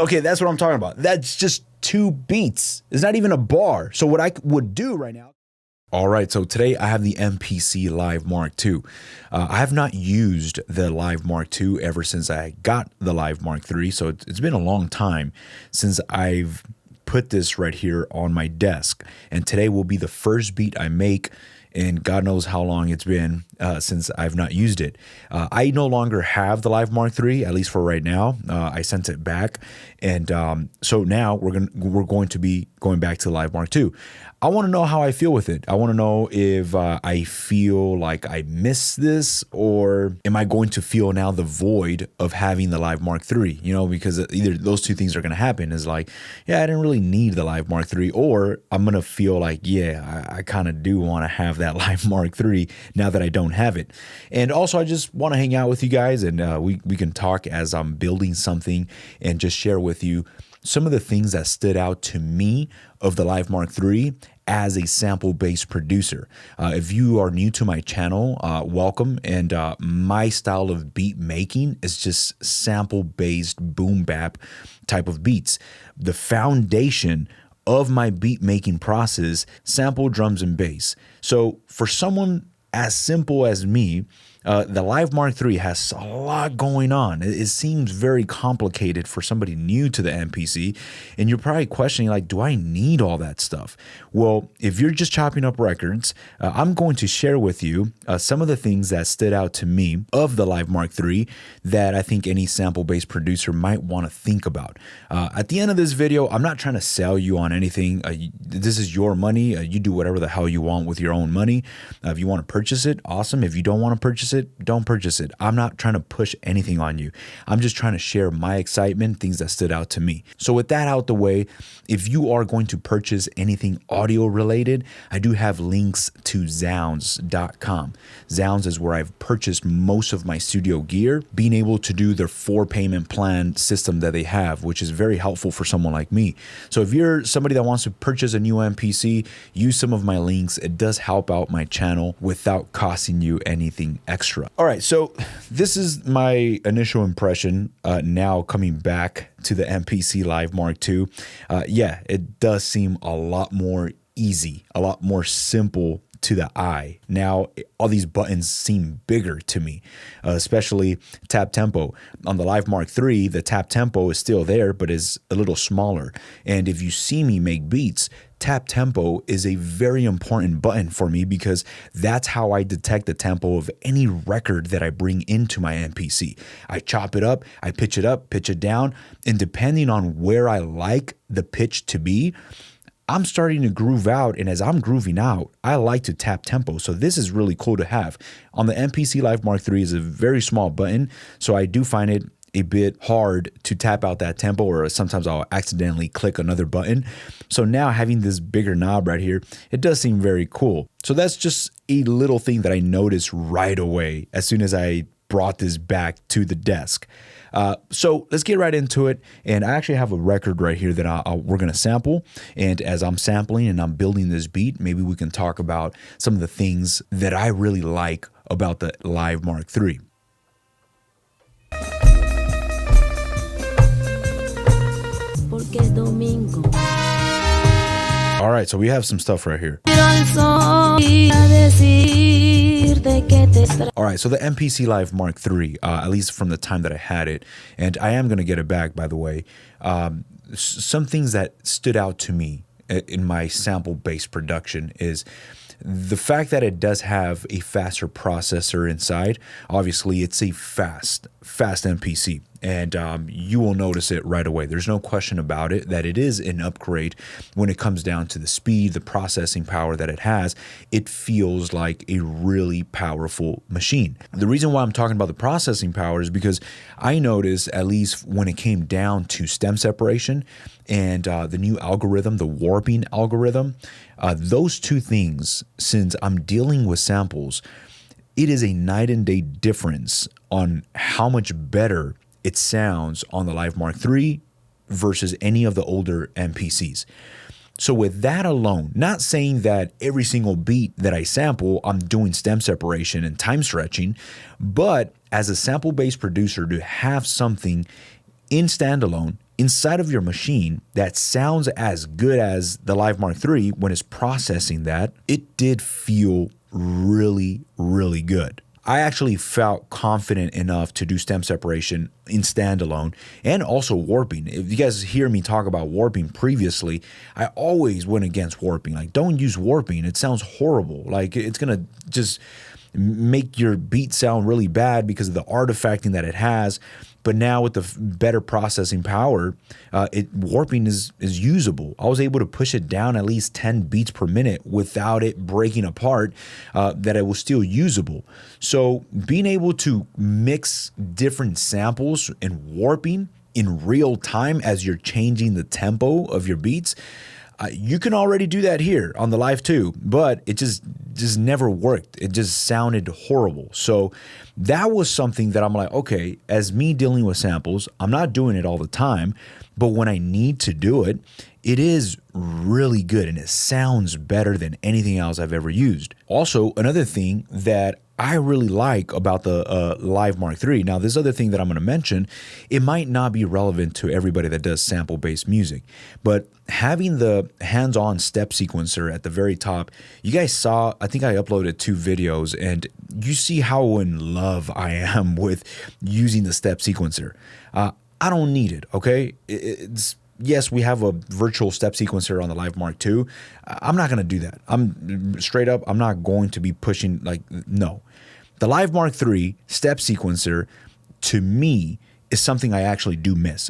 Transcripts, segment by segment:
Okay, that's what I'm talking about. That's just 2 beats. It's not even a bar. So what I would do right now. All right, so today I have the MPC Live Mark II. I have not used the Live Mark II ever since I got the Live Mark III, so it's been a long time since I've put this right here on my desk. And today will be the first beat I make, and God knows how long it's been since I've not used it. I no longer have the Live Mark III, at least for right now. I sent it back, and so now we're going to be going back to the Live Mark II. I want to know how I feel with it. I want to know if I feel like I miss this, or am I going to feel now the void of having the Live Mark III? You know, because either those two things are going to happen. Is like, yeah, I didn't really need the Live Mark III, or I'm going to feel like, yeah, I kind of do want to have that Live Mark III now that I don't have it. And also, I just want to hang out with you guys, and we can talk as I'm building something and just share with you some of the things that stood out to me of the Live Mark III as a sample-based producer. If you are new to my channel, welcome. And my style of beat making is just sample-based boom bap type of beats. The foundation of my beat making process, sample, drums, and bass. So for someone as simple as me, the Live Mark III has a lot going on. It seems very complicated for somebody new to the MPC, and you're probably questioning, like, do I need all that stuff? Well, if you're just chopping up records, I'm going to share with you some of the things that stood out to me of the Live Mark III that I think any sample-based producer might want to think about. At the end of this video, I'm not trying to sell you on anything. This is your money. You do whatever the hell you want with your own money. If you want to purchase it, awesome. If you don't want to purchase it, don't purchase it. I'm not trying to push anything on you. I'm just trying to share my excitement, things that stood out to me. So with that out the way, if you are going to purchase anything audio related, I do have links to Zounds.com. Zounds is where I've purchased most of my studio gear, being able to do their 4-payment plan system that they have, which is very helpful for someone like me. So if you're somebody that wants to purchase a new MPC, use some of my links. It does help out my channel without costing you anything extra. All right, so this is my initial impression now coming back to the MPC Live Mark II. Yeah, it does seem a lot more easy, a lot more simple to the eye. Now, all these buttons seem bigger to me, especially tap tempo. On the Live Mark III, the tap tempo is still there, but is a little smaller. And if you see me make beats, tap tempo is a very important button for me because that's how I detect the tempo of any record that I bring into my MPC. I chop it up, I pitch it down, and depending on where I like the pitch to be, I'm starting to groove out, and as I'm grooving out, I like to tap tempo. So this is really cool to have. On the MPC Live Mark III is a very small button, so I do find it a bit hard to tap out that tempo, or sometimes I'll accidentally click another button. So now having this bigger knob right here, it does seem very cool. So that's just a little thing that I noticed right away as soon as I brought this back to the desk. So let's get right into it. And I actually have a record right here that we're going to sample. And as I'm sampling and I'm building this beat, maybe we can talk about some of the things that I really like about the Live Mark III. All right, so we have some stuff right here. All right, so the MPC Live Mark III, at least from the time that I had it, and I am going to get it back, by the way, some things that stood out to me in my sample-based production is the fact that it does have a faster processor inside. Obviously, it's a fast MPC, and you will notice it right away. There's no question about it that it is an upgrade when it comes down to the speed, the processing power that it has. It feels like a really powerful machine. The reason why I'm talking about the processing power is because I noticed, at least when it came down to stem separation and the new algorithm, the warping algorithm, those two things, since I'm dealing with samples, it is a night and day difference on how much better it sounds on the Live Mark III versus any of the older MPCs. So with that alone, not saying that every single beat that I sample, I'm doing stem separation and time stretching, but as a sample-based producer, to have something in standalone inside of your machine that sounds as good as the Live Mark III when it's processing that, it did feel really, really good. I actually felt confident enough to do stem separation in standalone and also warping. If you guys hear me talk about warping previously, I always went against warping. Like, don't use warping. It sounds horrible. Like, it's going to just make your beat sound really bad because of the artifacting that it has. But now with the better processing power, warping is usable. I was able to push it down at least 10 beats per minute without it breaking apart, that it was still usable. So being able to mix different samples and warping in real time as you're changing the tempo of your beats, you can already do that here on the Live II, but it just never worked. It just sounded horrible. So that was something that I'm like, okay, as me dealing with samples, I'm not doing it all the time, but when I need to do it, it is really good and it sounds better than anything else I've ever used. Also, another thing that I really like about the Live Mark III. Now, this other thing that I'm going to mention, it might not be relevant to everybody that does sample-based music, but having the hands-on step sequencer at the very top, you guys saw, I think I uploaded 2 videos, and you see how in love I am with using the step sequencer. I don't need it, okay? Yes, we have a virtual step sequencer on the Live Mark II. I'm not going to do that. I'm straight up, I'm not going to be pushing, like, no. The Live Mark III step sequencer, to me, is something I actually do miss.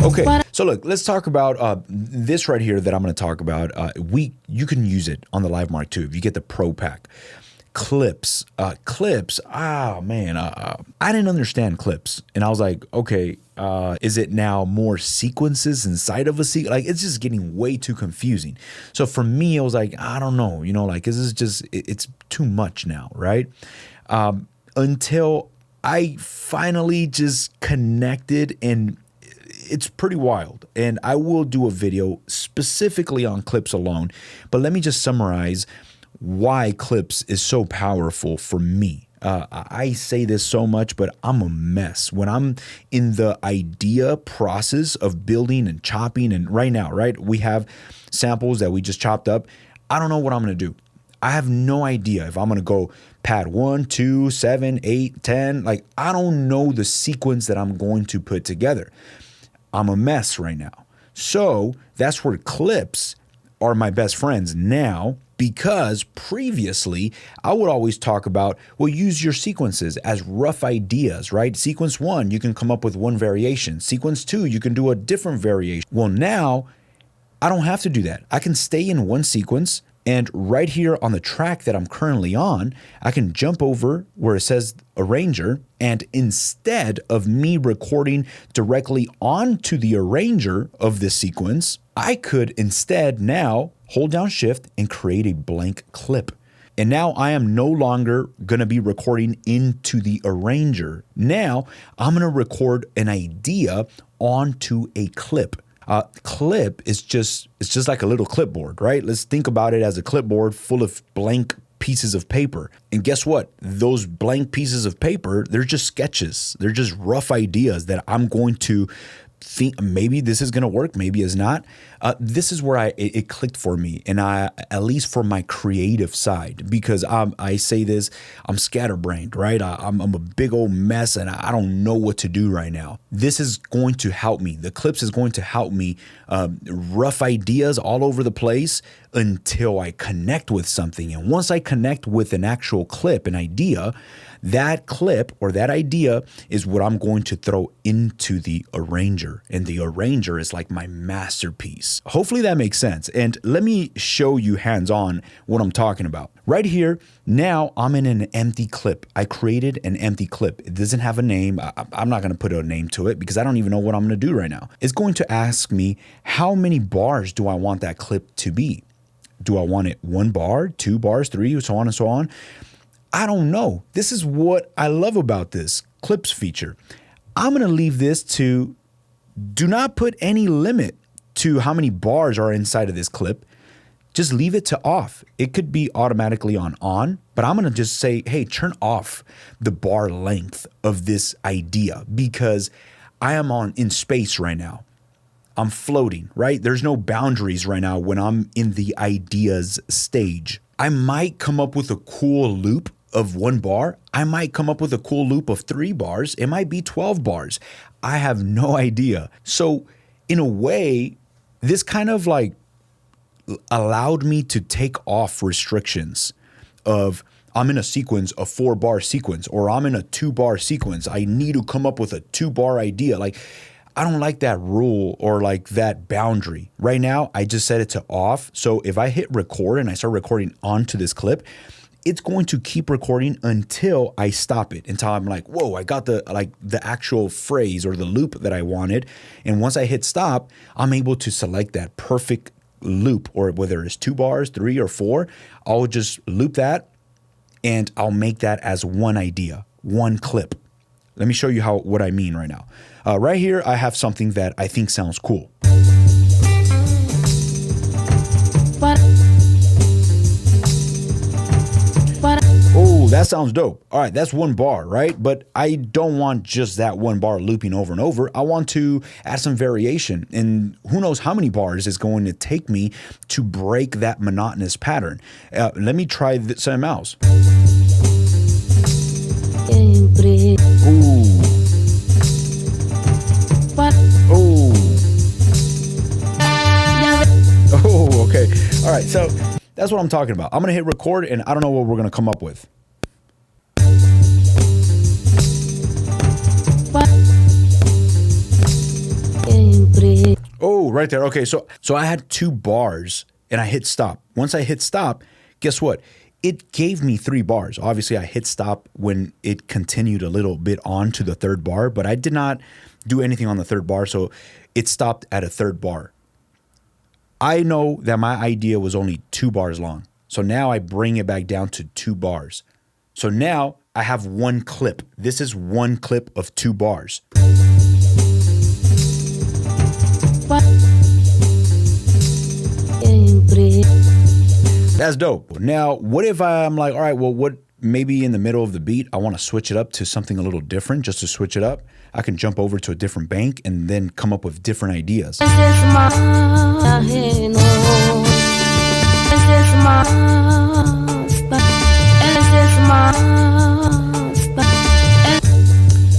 Okay, so look, let's talk about this right here that I'm going to talk about. You can use it on the Live Mark II if you get the Pro Pack. Clips, oh man, I didn't understand clips, and I was like, okay, is it now more sequences inside of a sequence? Like, it's just getting way too confusing. So for me, I was like, I don't know, like, this is just, it's too much now, right? Until I finally just connected, and it's pretty wild. And I will do a video specifically on clips alone, but let me just summarize why clips is so powerful for me. I say this so much, but I'm a mess. When I'm in the idea process of building and chopping, and right now, right, we have samples that we just chopped up. I don't know what I'm going to do. I have no idea if I'm going to go pad 1, 2, 7, 8, 10. Like, I don't know the sequence that I'm going to put together. I'm a mess right now. So that's where clips are my best friends now, because previously I would always talk about, well, use your sequences as rough ideas, right? Sequence 1, you can come up with one variation. Sequence 2, you can do a different variation. Well, now I don't have to do that. I can stay in one sequence, and right here on the track that I'm currently on, I can jump over where it says arranger, and instead of me recording directly onto the arranger of this sequence, I could instead now hold down shift and create a blank clip. And now I am no longer going to be recording into the arranger. Now I'm going to record an idea onto a clip. Clip is just, it's just like a little clipboard, right? Let's think about it as a clipboard full of blank pieces of paper. And guess what? Those blank pieces of paper, they're just sketches. They're just rough ideas that I'm going to think maybe this is going to work, maybe it's not. This is where it clicked for me, and at least for my creative side, because I say this, I'm scatterbrained, right? I'm a big old mess, and I don't know what to do right now. This is going to help me. The clips is going to help me, rough ideas all over the place until I connect with something. And once I connect with an actual clip, an idea, that clip or that idea is what I'm going to throw into the arranger. And the arranger is like my masterpiece. Hopefully that makes sense. And let me show you hands-on what I'm talking about. Right here, now I'm in an empty clip. I created an empty clip. It doesn't have a name. I'm not going to put a name to it because I don't even know what I'm going to do right now. It's going to ask me, how many bars do I want that clip to be? Do I want it 1 bar, 2 bars, 3, so on and so on? I don't know. This is what I love about this clips feature. I'm going to leave this to do not put any limit to how many bars are inside of this clip. just leave it to off. It could be automatically on, but I'm gonna just say, hey, turn off the bar length of this idea because I am in space right now. I'm floating, right? There's no boundaries right now when I'm in the ideas stage. I might come up with a cool loop of 1 bar. I might come up with a cool loop of 3 bars. It might be 12 bars. I have no idea. So in a way, this kind of like allowed me to take off restrictions of I'm in a sequence, a 4-bar sequence, or I'm in a 2-bar sequence. I need to come up with a 2-bar idea. Like, I don't like that rule or like that boundary. Right now, I just set it to off. So if I hit record and I start recording onto this clip, it's going to keep recording until I stop it, until I'm like, whoa, I got the actual phrase or the loop that I wanted. And once I hit stop, I'm able to select that perfect loop, or whether it's 2 bars, 3 or 4, I'll just loop that and I'll make that as one idea, one clip. Let me show you what I mean right now. Right here, I have something that I think sounds cool. Oh, that sounds dope. All right, that's 1 bar, right? But I don't want just that 1 bar looping over and over. I want to add some variation, and who knows how many bars it's going to take me to break that monotonous pattern. Let me try something else. Ooh. Oh. Oh, okay. All right, so that's what I'm talking about. I'm gonna hit record and I don't know what we're gonna come up with. Oh, right there. Okay, so I had 2 bars and I hit stop. Once I hit stop, guess what? It gave me 3 bars. Obviously, I hit stop when it continued a little bit on to the 3rd bar, but I did not do anything on the 3rd bar, so it stopped at a 3rd bar. I know that my idea was only 2 bars long. So now I bring it back down to 2 bars. So now I have 1 clip. This is 1 clip of 2 bars. That's dope. Now, what if I'm like, all right, well, maybe in the middle of the beat, I want to switch it up to something a little different, just to switch it up. I can jump over to a different bank and then come up with different ideas.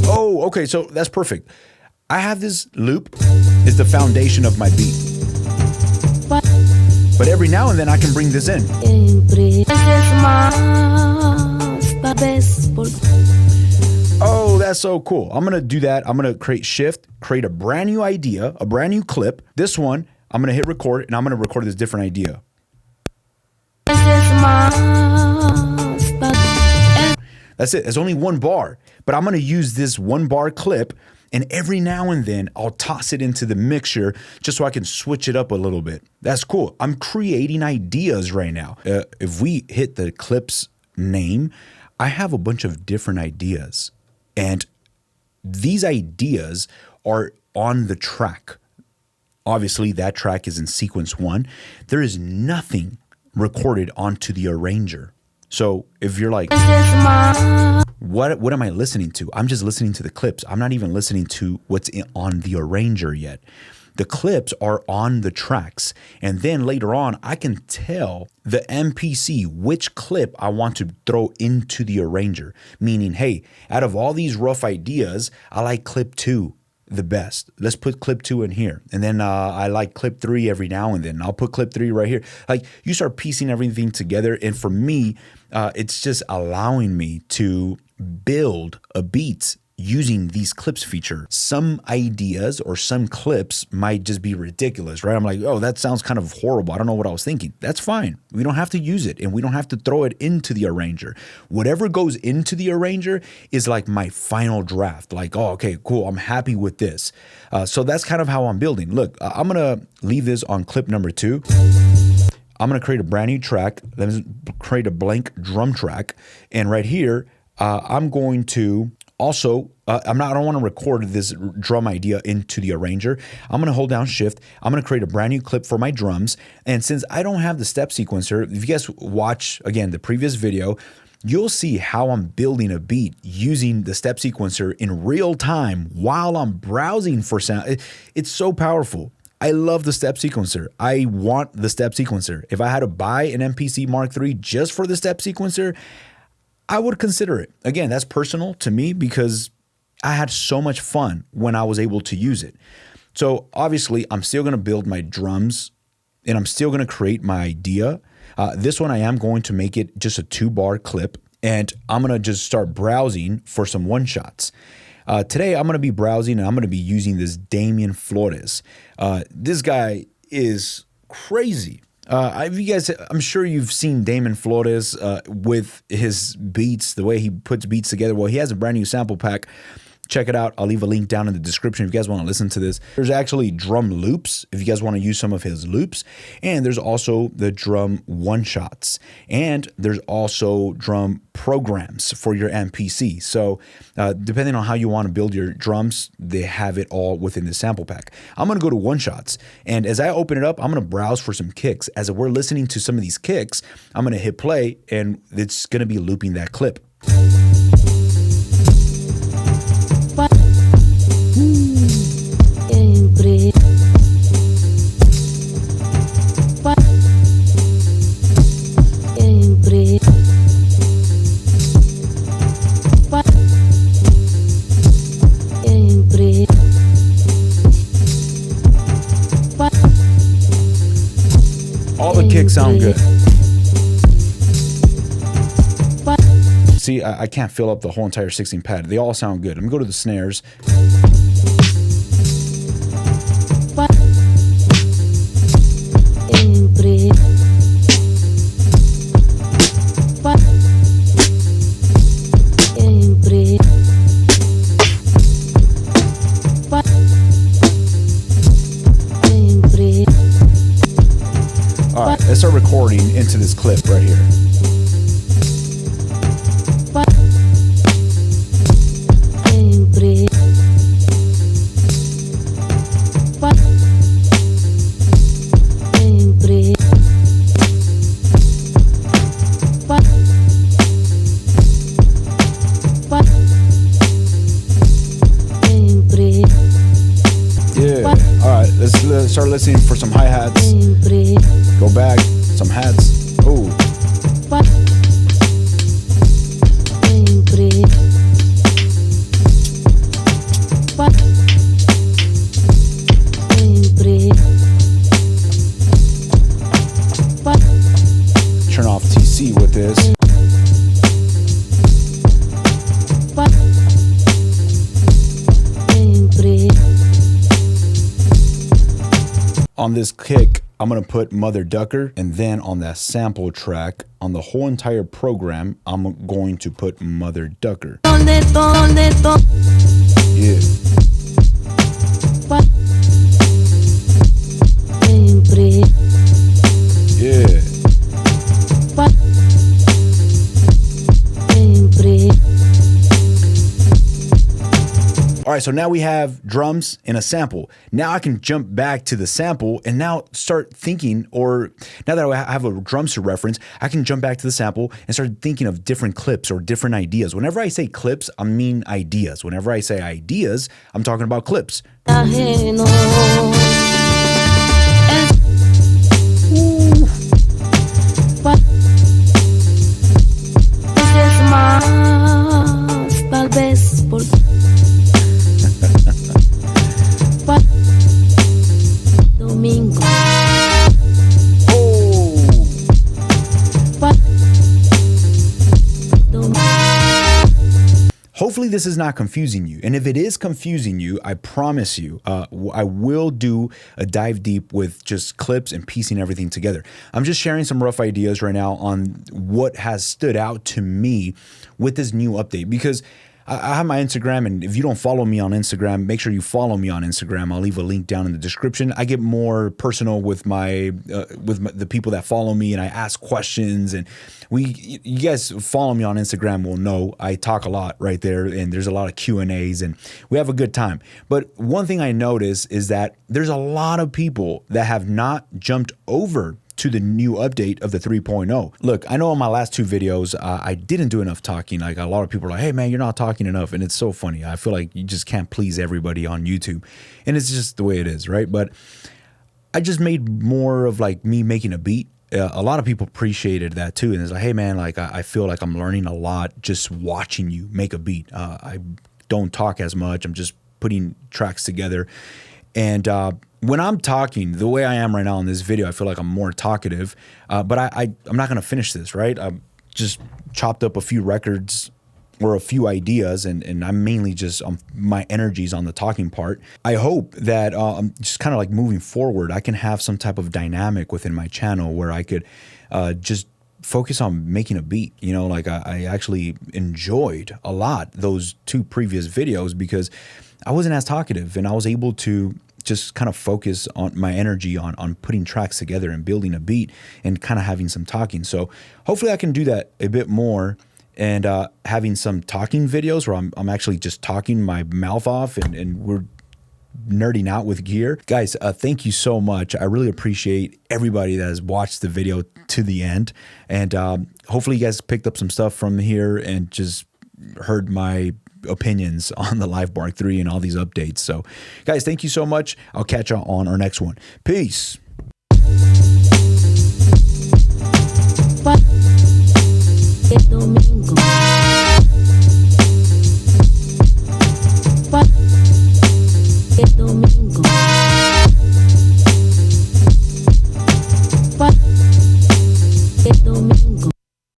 Oh, okay, so that's perfect. I have this loop is the foundation of my beat. But every now and then I can bring this in. Oh, that's so cool. I'm going to do that. I'm going to create a brand new idea, a brand new clip. This one, I'm going to hit record and I'm going to record this different idea. That's it. It's only 1 bar, but I'm going to use this 1 bar clip, and every now and then I'll toss it into the mixture just so I can switch it up a little bit. That's cool. I'm creating ideas right now. If we hit the clip's name, I have a bunch of different ideas, and these ideas are on the track. Obviously, that track is in sequence 1. There is nothing recorded onto the arranger. So if you're like, what am I listening to? I'm just listening to the clips. I'm not even listening to what's on the arranger yet. The clips are on the tracks. And then later on, I can tell the MPC which clip I want to throw into the arranger. Meaning, hey, out of all these rough ideas, I like clip 2 the best. Let's put clip 2 in here. And then I like clip 3 every now and then. I'll put clip 3 right here. Like, you start piecing everything together. And for me, it's just allowing me to build a beat using these clips feature. Some ideas or some clips might just be ridiculous, right? I'm like, oh, that sounds kind of horrible. I don't know what I was thinking. That's fine. We don't have to use it, and we don't have to throw it into the arranger. Whatever goes into the arranger is like my final draft. Like, oh, okay, cool. I'm happy with this. So that's kind of how I'm building. Look, I'm going to leave this on clip number 2. I'm going to create a brand new track. Let me create a blank drum track. And right here, I'm going to Also, I don't want to record this drum idea into the arranger. I'm going to hold down shift. I'm going to create a brand new clip for my drums. And since I don't have the step sequencer, if you guys watch, again, the previous video, you'll see how I'm building a beat using the step sequencer in real time while I'm browsing for sound. It's so powerful. I love the step sequencer. I want the step sequencer. If I had to buy an MPC Mark III just for the step sequencer, I would consider it. Again, that's personal to me because I had so much fun when I was able to use it. So obviously, I'm still going to build my drums and I'm still going to create my idea. This one, I am going to make it just a 2-bar clip, and I'm going to just start browsing for some one-shots. Today, I'm going to be browsing and I'm going to be using this Damian Flores. This guy is crazy. I'm sure you've seen Damian Flores with his beats, the way he puts beats together. Well, he has a brand new sample pack. Check it out. I'll leave a link down in the description if you guys want to listen to this. There's actually drum loops if you guys want to use some of his loops. And there's also the drum one-shots. And there's also drum programs for your MPC. So depending on how you want to build your drums, they have it all within the sample pack. I'm going to go to one-shots. And as I open it up, I'm going to browse for some kicks. As we're listening to some of these kicks, I'm going to hit play and it's going to be looping that clip. All the kicks sound good. See, I can't fill up the whole entire 16 pad. They all sound good. I'm gonna go to the snares. All right, let's start recording into this clip right here. Let's start listening for some hi-hats. Go back, some hats. Oh. Turn off TC with this. On this kick, I'm going to put Mother Ducker, and then on that sample track, on the whole entire program, I'm going to put Mother Ducker. Yeah. Yeah. All right, so now we have drums and a sample. Now I can jump back to the sample and now start thinking, or now that I have a drums to reference, I can jump back to the sample and start thinking of different clips or different ideas. Whenever I say clips, I mean ideas. Whenever I say ideas, I'm talking about clips. Hopefully this is not confusing you. And if it is confusing you, I promise you, I will do a dive deep with just clips and piecing everything together. I'm just sharing some rough ideas right now on what has stood out to me with this new update, because I have my Instagram, and if you don't follow me on Instagram, make sure you follow me on Instagram. I'll leave a link down in the description. I get more personal with the people that follow me, and I ask questions. And you guys follow me on Instagram will know I talk a lot right there, and there's a lot of Q&As, and we have a good time. But one thing I notice is that there's a lot of people that have not jumped over to the new update of the 3.0. Look, I know in my last 2 videos, I didn't do enough talking. Like, a lot of people are like, hey man, you're not talking enough. And it's so funny. I feel like you just can't please everybody on YouTube. And it's just the way it is, right? But I just made more of like me making a beat. A lot of people appreciated that too. And it's like, hey man, like I feel like I'm learning a lot just watching you make a beat. I don't talk as much. I'm just putting tracks together. And when I'm talking the way I am right now in this video, I feel like I'm more talkative, but I'm not going to finish this, right? I've just chopped up a few records or a few ideas, and I'm mainly just my energies on the talking part. I hope that I'm just kind of like moving forward, I can have some type of dynamic within my channel where I could just focus on making a beat. You know, like I actually enjoyed a lot those 2 previous videos because I wasn't as talkative, and I was able to just kind of focus on my energy on putting tracks together and building a beat and kind of having some talking. So hopefully I can do that a bit more, and having some talking videos where I'm actually just talking my mouth off and we're nerding out with gear. Guys, thank you so much. I really appreciate everybody that has watched the video to the end. And hopefully you guys picked up some stuff from here and just heard my opinions on the Live Mark III and all these updates. So guys, thank you so much. I'll catch you on our next one. Peace. Domingo.